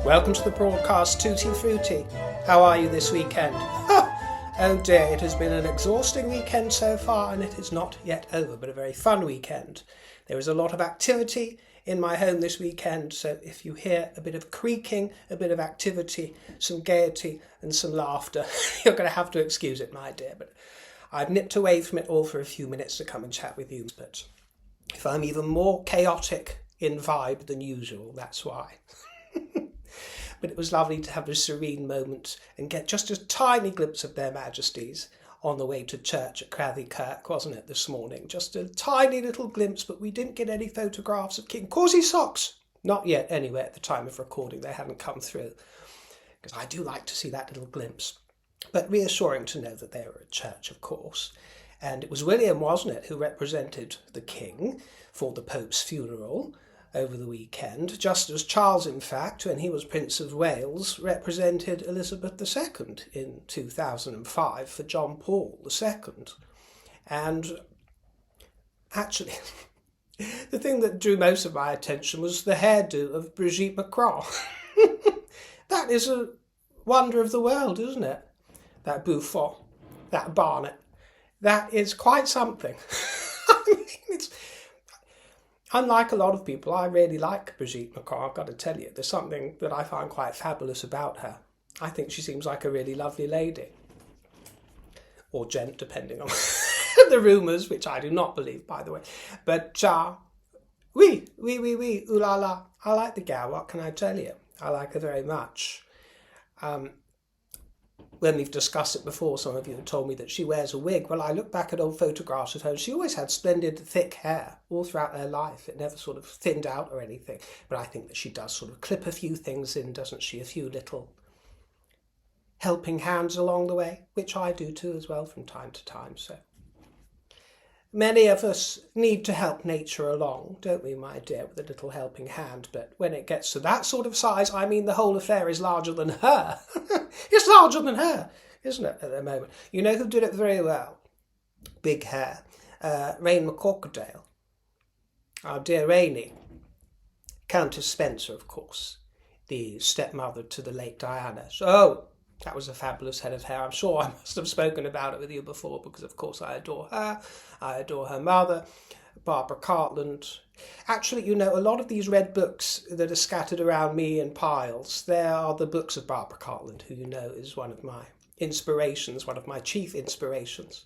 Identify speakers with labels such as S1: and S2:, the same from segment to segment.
S1: Welcome to the broadcast, Tutti Frutti. How are you this weekend? Oh dear, it has been an exhausting weekend so far, and it is not yet over, but a very fun weekend. There is a lot of activity in my home this weekend, so if you hear a bit of creaking, a bit of activity, some gaiety and some laughter, you're going to have to excuse it, my dear, but I've nipped away from it all for a few minutes to come and chat with you. But if I'm even more chaotic in vibe than usual, that's why. But it was lovely to have a serene moment and get just a tiny glimpse of their majesties on the way to church at Crathy Kirk, wasn't it, this morning? Just a tiny little glimpse, but we didn't get any photographs of King Causey Socks. Not yet, anyway, at the time of recording. They hadn't come through. Because I do like to see that little glimpse. But reassuring to know that they were at church, of course. And it was William, wasn't it, who represented the King for the Pope's funeral over the weekend, just as Charles, in fact, when he was Prince of Wales, represented Elizabeth II in 2005 for John Paul II. And actually, the thing that drew most of my attention was the hairdo of Brigitte Macron. That is a wonder of the world, isn't it? That bouffant, that barnet. That is quite something. I mean, it's... Unlike a lot of people, I really like Brigitte Macron, I've got to tell you. There's something that I find quite fabulous about her. I think she seems like a really lovely lady. Or gent, depending on the rumours, which I do not believe, by the way. But, oui, ooh la la. I like the gal, what can I tell you? I like her very much. When we've discussed it before, some of you have told me that she wears a wig. Well, I look back at old photographs of her, and she always had splendid, thick hair all throughout her life. It never sort of thinned out or anything. But I think that she does sort of clip a few things in, doesn't she? A few little helping hands along the way, which I do too as well from time to time. So many of us need to help nature along, don't we, my dear, with a little helping hand. But when it gets to that sort of size, I mean, the whole affair is larger than her. It's larger than her, isn't it, at the moment? You know who did it very well? Big hair. Rain McCorkadale. Our dear Rainey. Countess Spencer, of course. The stepmother to the late Diana. So, that was a fabulous head of hair. I'm sure I must have spoken about it with you before because, of course, I adore her. I adore her mother, Barbara Cartland. Actually, you know, a lot of these red books that are scattered around me in piles, they are the books of Barbara Cartland, who you know is one of my inspirations, one of my chief inspirations.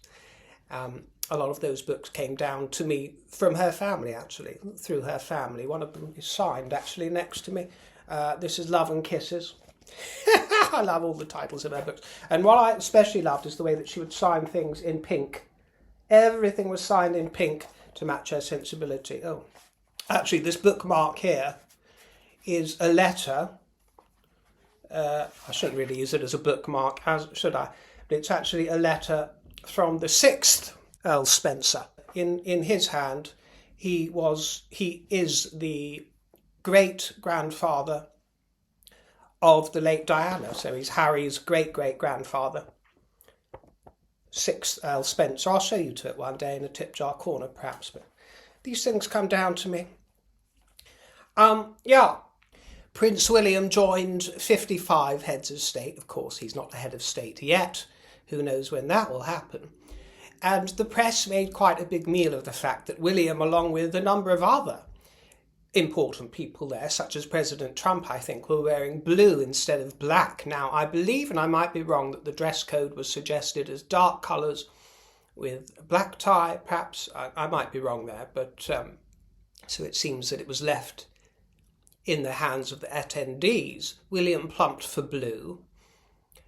S1: A lot of those books came down to me from her family, actually, through her family. One of them is signed, actually, next to me. This is Love and Kisses. I love all the titles of her books. And what I especially loved is the way that she would sign things in pink. Everything was signed in pink to match her sensibility. Oh, actually, this bookmark here is a letter. I shouldn't really use it as a bookmark, should I? But it's actually a letter from the 6th Earl Spencer. In his hand, he is the great-grandfather of the late Diana, so he's Harry's great-great-grandfather. 6th Earl Spencer. I'll show you to it one day in a tip jar corner, perhaps, but these things come down to me. Prince William joined 55 heads of state. Of course, he's not the head of state yet. Who knows when that will happen? And the press made quite a big meal of the fact that William, along with a number of other important people there, such as President Trump, I think, were wearing blue instead of black. Now, I believe, and I might be wrong, that the dress code was suggested as dark colours with a black tie, perhaps. I might be wrong there, but so it seems that it was left in the hands of the attendees. William plumped for blue.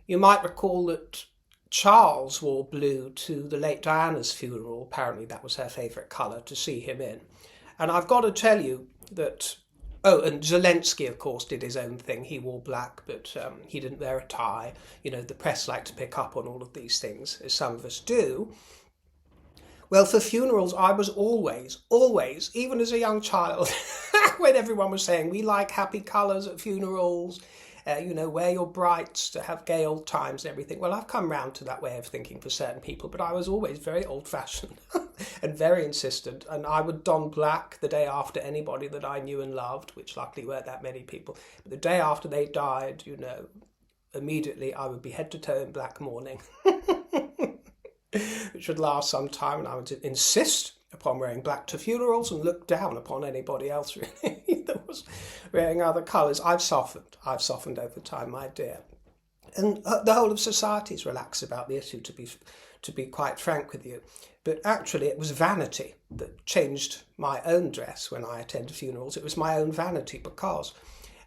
S1: You might recall that Charles wore blue to the late Diana's funeral. Apparently that was her favourite colour to see him in. And I've got to tell you that, and Zelensky, of course, did his own thing. He wore black, but he didn't wear a tie. You know, the press like to pick up on all of these things, as some of us do. Well, for funerals, I was always, even as a young child, when everyone was saying, we like happy colours at funerals, wear your brights to have gay old times and everything. Well, I've come round to that way of thinking for certain people, but I was always very old-fashioned and very insistent, and I would don black the day after anybody that I knew and loved, which luckily weren't that many people. But the day after they died, immediately I would be head to toe in black mourning, which would last some time, and I would insist upon wearing black to funerals and look down upon anybody else really that was wearing other colours. I've softened over time, my dear. And the whole of society's relaxed about the issue, to be quite frank with you. But actually it was vanity that changed my own dress when I attended funerals. It was my own vanity, because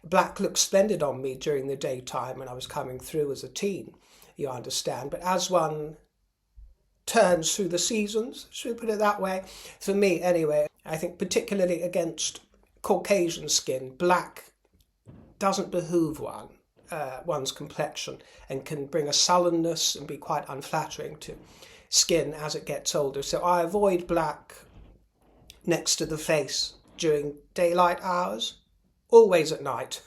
S1: black looked splendid on me during the daytime when I was coming through as a teen, you understand. But as one turns through the seasons, should we put it that way? For me, anyway, I think particularly against Caucasian skin, black doesn't behoove one's complexion, and can bring a sullenness and be quite unflattering to skin as it gets older. So I avoid black next to the face during daylight hours, always at night.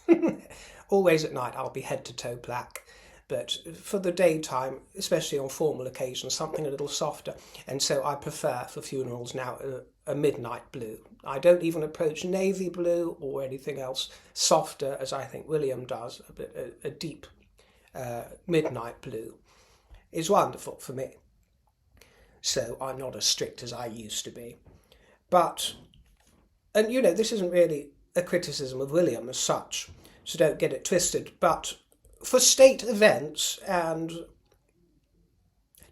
S1: Always at night I'll be head to toe black. But for the daytime, especially on formal occasions, something a little softer. And so I prefer for funerals now a midnight blue. I don't even approach navy blue or anything else softer, as I think William does. A deep midnight blue is wonderful for me. So I'm not as strict as I used to be. But, and this isn't really a criticism of William as such, so don't get it twisted, but for state events and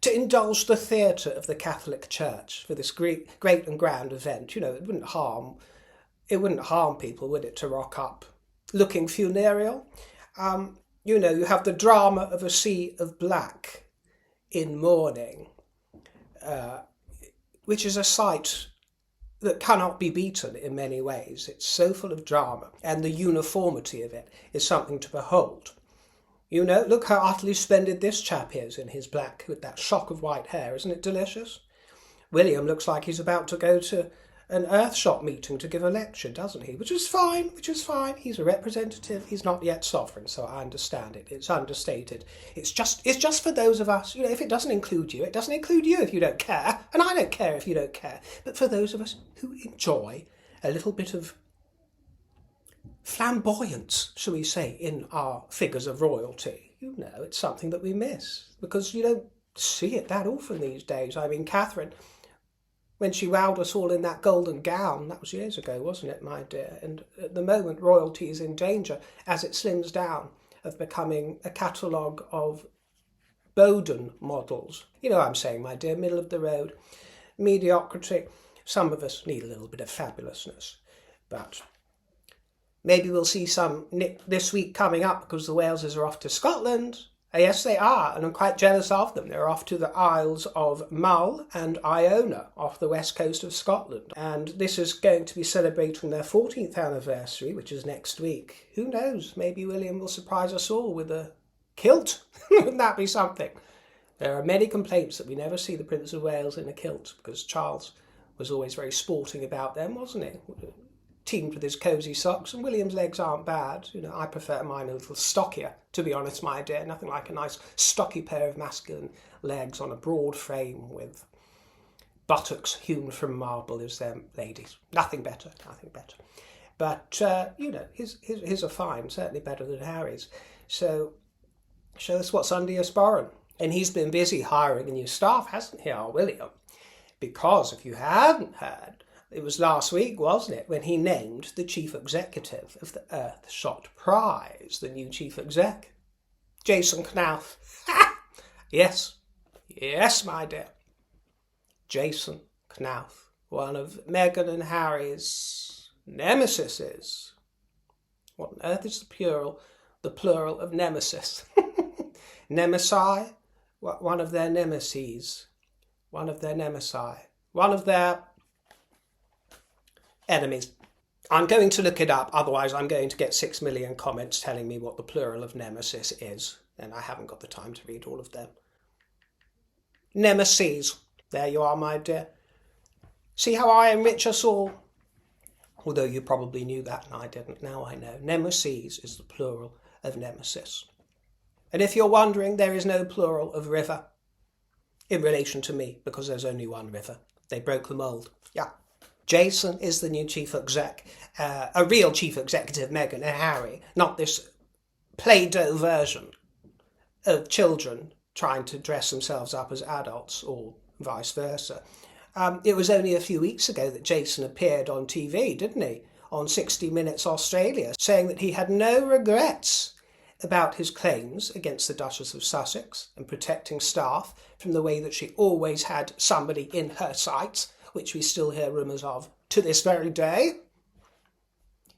S1: to indulge the theatre of the Catholic Church for this great and grand event, it wouldn't harm people, would it, to rock up looking funereal? You have the drama of a sea of black in mourning, which is a sight that cannot be beaten in many ways. It's so full of drama, and the uniformity of it is something to behold. Look how utterly splendid this chap is in his black with that shock of white hair. Isn't it delicious? William looks like he's about to go to an Earthshot meeting to give a lecture, doesn't he? Which is fine. He's a representative. He's not yet sovereign, so I understand it. It's understated. It's just for those of us, if it doesn't include you, it doesn't include you if you don't care, and I don't care if you don't care. But for those of us who enjoy a little bit of flamboyance, shall we say, in our figures of royalty, it's something that we miss, because you don't see it that often these days. I mean, Catherine, when she wowed us all in that golden gown, that was years ago, wasn't it, my dear? And at the moment, royalty is in danger, as it slims down, of becoming a catalogue of Bowden models. You know what I'm saying, my dear, middle of the road, mediocrity. Some of us need a little bit of fabulousness, but maybe we'll see some this week coming up, because the Waleses are off to Scotland. Yes, they are, and I'm quite jealous of them. They're off to the Isles of Mull and Iona off the west coast of Scotland. And this is going to be celebrating their 14th anniversary, which is next week. Who knows? Maybe William will surprise us all with a kilt. Wouldn't that be something? There are many complaints that we never see the Prince of Wales in a kilt, because Charles was always very sporting about them, wasn't he? Teamed with his cosy socks, and William's legs aren't bad. I prefer mine a little stockier, to be honest, my dear. Nothing like a nice stocky pair of masculine legs on a broad frame with buttocks hewn from marble, is their ladies. Nothing better. But, his are fine, certainly better than Harry's. So, show us what's under your sporran. And he's been busy hiring a new staff, hasn't he, our William? Because, if you hadn't heard, it was last week, wasn't it, when he named the chief executive of the Earthshot Prize, the new chief exec, Jason Knauf. Yes, my dear. Jason Knauf, one of Meghan and Harry's nemesises. What on earth is the plural of nemesis? Nemesi, one of their nemeses, one of their nemesi, one of their enemies. I'm going to look it up, otherwise I'm going to get 6 million comments telling me what the plural of nemesis is, and I haven't got the time to read all of them. Nemesis. There you are, my dear. See how I enrich us all? Although you probably knew that and I didn't, now I know. Nemesis is the plural of nemesis. And if you're wondering, there is no plural of river in relation to me, because there's only one river. They broke the mould. Yeah. Jason is the new chief exec, a real chief executive, Meghan and Harry, not this Play-Doh version of children trying to dress themselves up as adults, or vice versa. It was only a few weeks ago that Jason appeared on TV, didn't he, on 60 Minutes Australia, saying that he had no regrets about his claims against the Duchess of Sussex and protecting staff from the way that she always had somebody in her sights, which we still hear rumours of to this very day.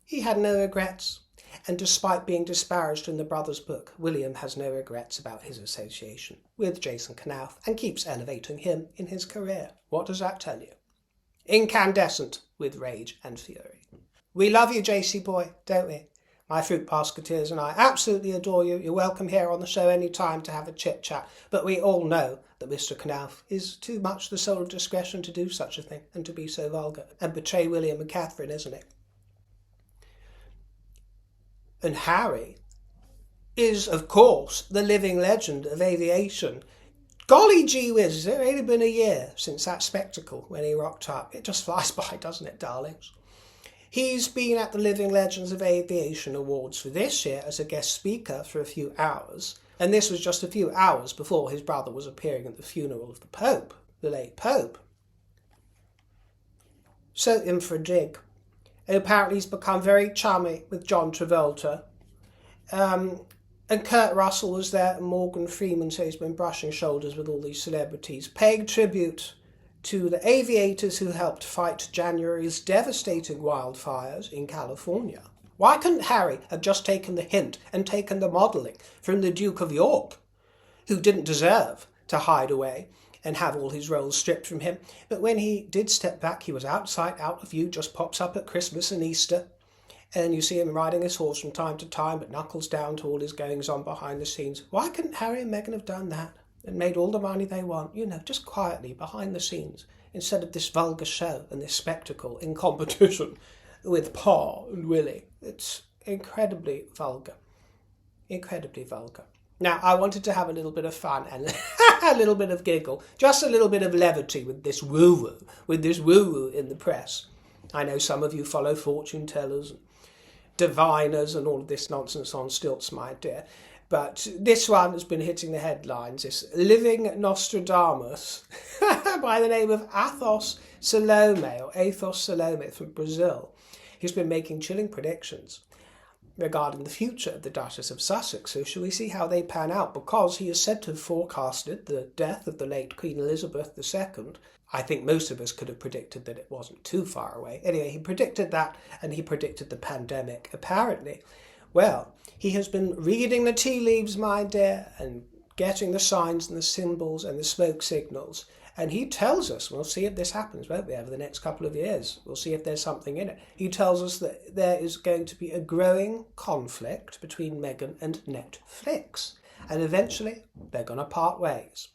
S1: He had no regrets. And despite being disparaged in the brothers' book, William has no regrets about his association with Jason Knauf and keeps elevating him in his career. What does that tell you? Incandescent with rage and fury. We love you, JC boy, don't we? My fruit basketeers and I absolutely adore you. You're welcome here on the show any time to have a chit-chat. But we all know that Mr. Knauf is too much the soul of discretion to do such a thing and to be so vulgar and betray William and Catherine, isn't it? And Harry is, of course, the living legend of aviation. Golly gee whiz, it's only been a year since that spectacle when he rocked up. It just flies by, doesn't it, darlings? He's been at the Living Legends of Aviation Awards for this year as a guest speaker for a few hours. And this was just a few hours before his brother was appearing at the funeral of the Pope, the late Pope. So in for a dig. And apparently he's become very chummy with John Travolta. And Kurt Russell was there, and Morgan Freeman, so he's been brushing shoulders with all these celebrities, paying tribute to the aviators who helped fight January's devastating wildfires in California. Why couldn't Harry have just taken the hint and taken the modelling from the Duke of York, who didn't deserve to hide away and have all his roles stripped from him? But when he did step back, he was out of view, just pops up at Christmas and Easter, and you see him riding his horse from time to time, but knuckles down to all his goings-on behind the scenes. Why couldn't Harry and Meghan have done that and made all the money they want, just quietly behind the scenes, instead of this vulgar show and this spectacle in competition with Pa and Willie? It's incredibly vulgar. Incredibly vulgar. Now, I wanted to have a little bit of fun and a little bit of giggle, just a little bit of levity with this woo-woo in the press. I know some of you follow fortune tellers and diviners and all of this nonsense on stilts, my dear. But this one has been hitting the headlines, this living Nostradamus by the name of Athos Salome from Brazil. He's been making chilling predictions regarding the future of the Duchess of Sussex. So shall we see how they pan out? Because he is said to have forecasted the death of the late Queen Elizabeth II. I think most of us could have predicted that it wasn't too far away. Anyway, he predicted that, and he predicted the pandemic, apparently. Well, he has been reading the tea leaves, my dear, and getting the signs and the symbols and the smoke signals. And he tells us, we'll see if this happens, won't we, over the next couple of years. We'll see if there's something in it. He tells us that there is going to be a growing conflict between Meghan and Netflix. And eventually, they're going to part ways.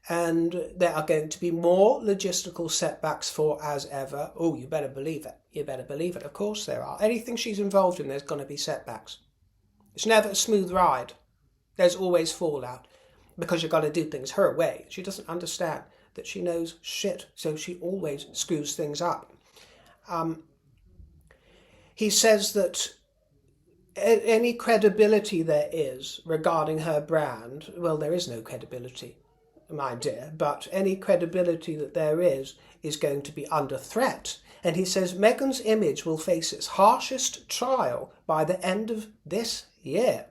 S1: And there are going to be more logistical setbacks for as ever. Oh, you better believe it. You better believe it. Of course there are. Anything she's involved in, there's going to be setbacks. It's never a smooth ride. There's always fallout. Because you've got to do things her way. She doesn't understand that she knows shit, so she always screws things up. He says that any credibility there is regarding her brand, well, there is no credibility, my dear, but any credibility that there is going to be under threat. And he says Meghan's image will face its harshest trial by the end of this year.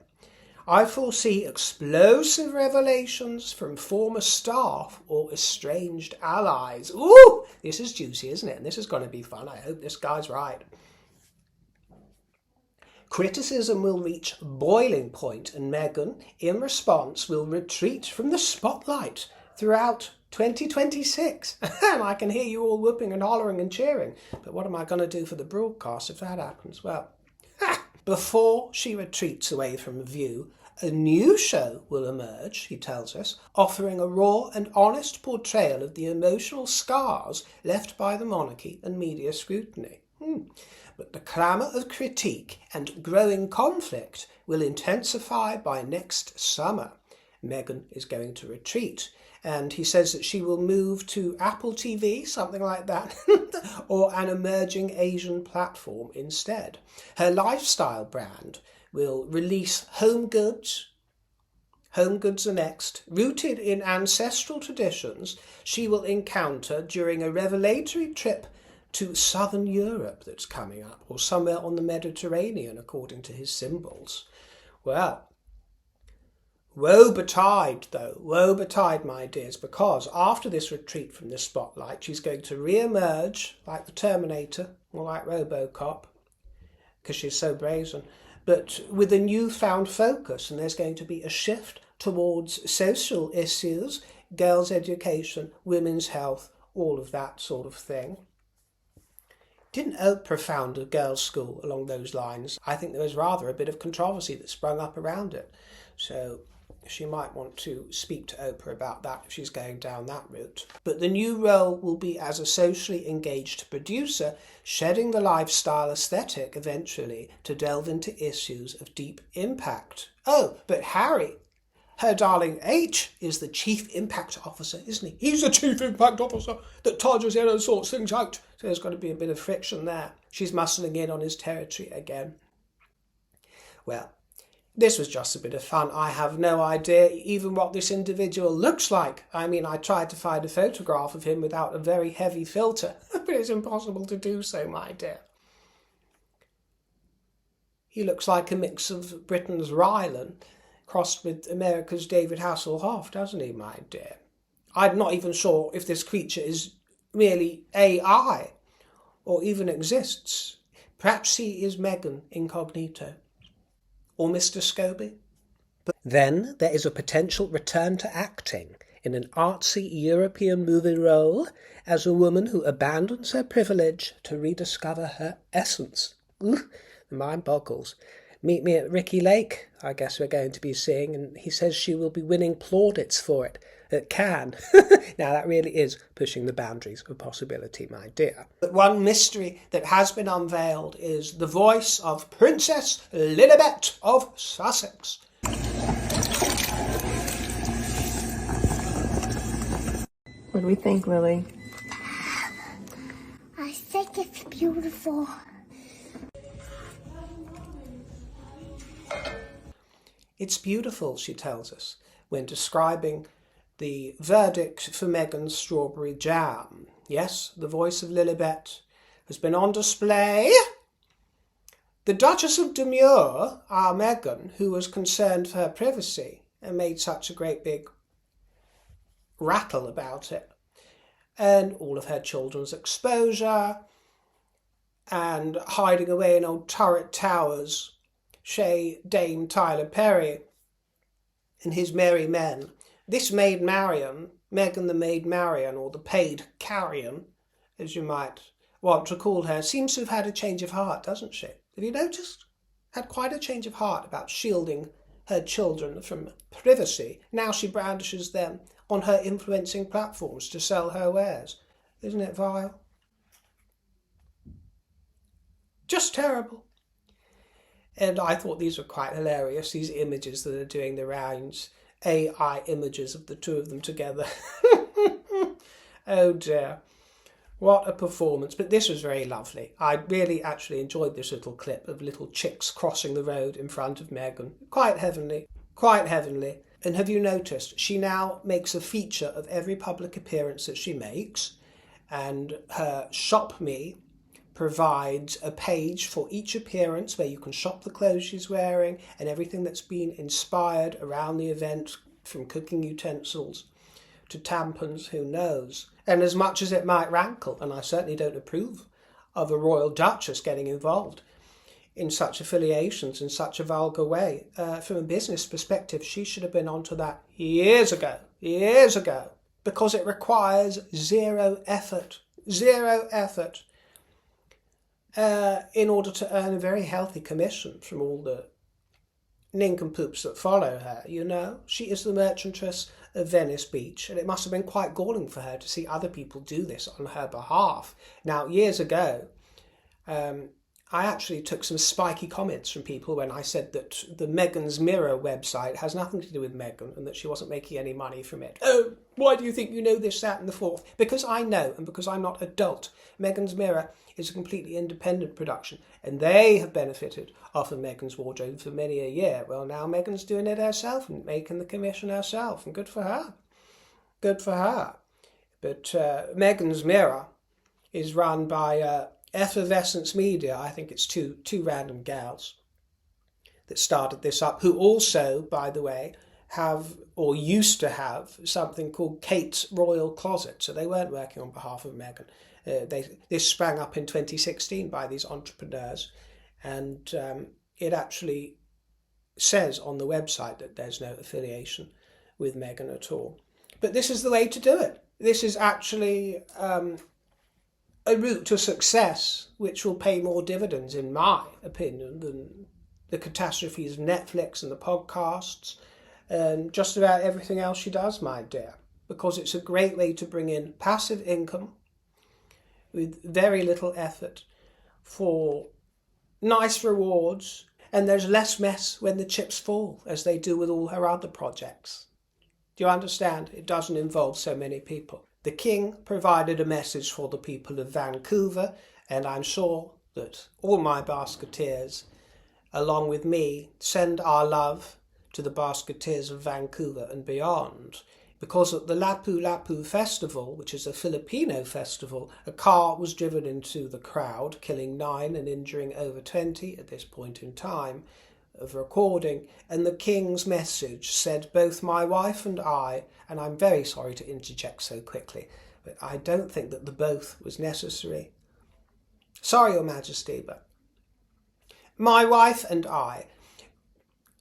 S1: I foresee explosive revelations from former staff or estranged allies. Ooh, this is juicy, isn't it? And this is going to be fun. I hope this guy's right. Criticism will reach boiling point, and Meghan, in response, will retreat from the spotlight throughout 2026. And I can hear you all whooping and hollering and cheering. But what am I going to do for the broadcast if that happens? Well, before she retreats away from view, a new show will emerge, he tells us, offering a raw and honest portrayal of the emotional scars left by the monarchy and media scrutiny. but the clamour of critique and growing conflict will intensify by next summer. Meghan is going to retreat, and he says that she will move to Apple TV, something like that, or an emerging Asian platform instead. Her lifestyle brand will release home goods. Home goods are next. Rooted in ancestral traditions, she will encounter during a revelatory trip to southern Europe that's coming up, or somewhere on the Mediterranean, according to his symbols. Well, woe betide, though. Woe betide, my dears, because after this retreat from the spotlight, she's going to re-emerge like the Terminator, or like RoboCop, because she's so brazen, but with a newfound focus, and there's going to be a shift towards social issues, girls' education, women's health, all of that sort of thing. Didn't Oprah found a girls' school along those lines? I think there was rather a bit of controversy that sprung up around it. So she might want to speak to Oprah about that if she's going down that route. But the new role will be as a socially engaged producer, shedding the lifestyle aesthetic eventually to delve into issues of deep impact. Oh, but Harry, her darling H, is the Chief Impact Officer, isn't he? He's the Chief Impact Officer that charges in and sorts things out. So there's got to be a bit of friction there. She's muscling in on his territory again. Well, this was just a bit of fun. I have no idea even what this individual looks like. I mean, I tried to find a photograph of him without a very heavy filter, but it's impossible to do so, my dear. He looks like a mix of Britain's Rylan crossed with America's David Hasselhoff, doesn't he, my dear? I'm not even sure if this creature is really AI or even exists. Perhaps he is Meghan incognito. Or Mr. Scobie. But then there is a potential return to acting in an artsy European movie role as a woman who abandons her privilege to rediscover her essence. Ooh, the mind boggles. Meet me at Ricky Lake, I guess we're going to be seeing, and he says she will be winning plaudits for it at Cannes. Now that really is pushing the boundaries of possibility, my dear. But one mystery that has been unveiled is the voice of Princess Lilibet of Sussex.
S2: What do we think, Lily?
S3: I think it's beautiful.
S1: It's beautiful, she tells us, when describing the verdict for Meghan's strawberry jam. Yes, the voice of Lilibet has been on display. The Duchess of Demure, our Meghan, who was concerned for her privacy and made such a great big rattle about it, and all of her children's exposure, and hiding away in old turret towers, Shay Dame Tyler Perry and his merry men. This Maid Marian, Meghan the Maid Marian, or the Paid Carrion, as you might want to call her, seems to have had a change of heart, doesn't she? Have you noticed? Had quite a change of heart about shielding her children from privacy. Now she brandishes them on her influencing platforms to sell her wares. Isn't it vile? Just terrible. And I thought these were quite hilarious, these images that are doing the rounds. AI images of the two of them together. Oh dear. What a performance. But this was very lovely. I really actually enjoyed this little clip of little chicks crossing the road in front of Meghan. Quite heavenly. Quite heavenly. And have you noticed, she now makes a feature of every public appearance that she makes. And her Shop Me provides a page for each appearance where you can shop the clothes she's wearing and everything that's been inspired around the event, from cooking utensils to tampons, who knows. And as much as it might rankle, and I certainly don't approve of a royal duchess getting involved in such affiliations in such a vulgar way, from a business perspective, she should have been onto that years ago, because it requires zero effort in order to earn a very healthy commission from all the nincompoops that follow her, you know. She is the merchantress of Venice Beach, and it must have been quite galling for her to see other people do this on her behalf. Now, years ago, I actually took some spiky comments from people when I said that the Meghan's Mirror website has nothing to do with Meghan and that she wasn't making any money from it. Oh, why do you think you know this, that and the fourth? Because I know, and because I'm not adult. Meghan's Mirror is a completely independent production, and they have benefited off of Meghan's wardrobe for many a year. Well, now Meghan's doing it herself and making the commission herself, and good for her. Good for her. But Meghan's Mirror is run by Effervescence Media. I think it's two random gals that started this up, who also, by the way, have or used to have something called Kate's Royal Closet. So they weren't working on behalf of Meghan. This sprang up in 2016 by these entrepreneurs, and it actually says on the website that there's no affiliation with Meghan at all. But this is the way to do it. This is actually a route to success which will pay more dividends, in my opinion, than the catastrophes of Netflix and the podcasts and just about everything else she does, my dear, because it's a great way to bring in passive income with very little effort for nice rewards, and there's less mess when the chips fall, as they do with all her other projects. Do you understand? It doesn't involve so many people. The King provided a message for the people of Vancouver, and I'm sure that all my basketeers, along with me, send our love to the basketeers of Vancouver and beyond. Because at the Lapu Lapu Festival, which is a Filipino festival, a car was driven into the crowd, killing 9 and injuring over 20 at this point in time of recording, and the King's message said, both my wife and I, and I'm very sorry to interject so quickly, but I don't think that the both was necessary. Sorry, Your Majesty, but my wife and I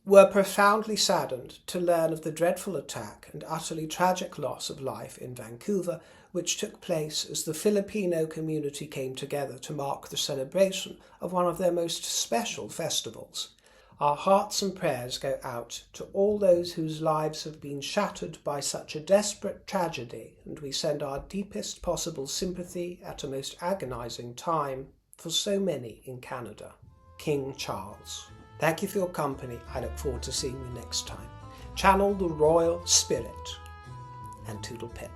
S1: were profoundly saddened to learn of the dreadful attack and utterly tragic loss of life in Vancouver, which took place as the Filipino community came together to mark the celebration of one of their most special festivals. Our hearts and prayers go out to all those whose lives have been shattered by such a desperate tragedy, and we send our deepest possible sympathy at a most agonising time for so many in Canada. King Charles. Thank you for your company. I look forward to seeing you next time. Channel the royal spirit and toodle pip.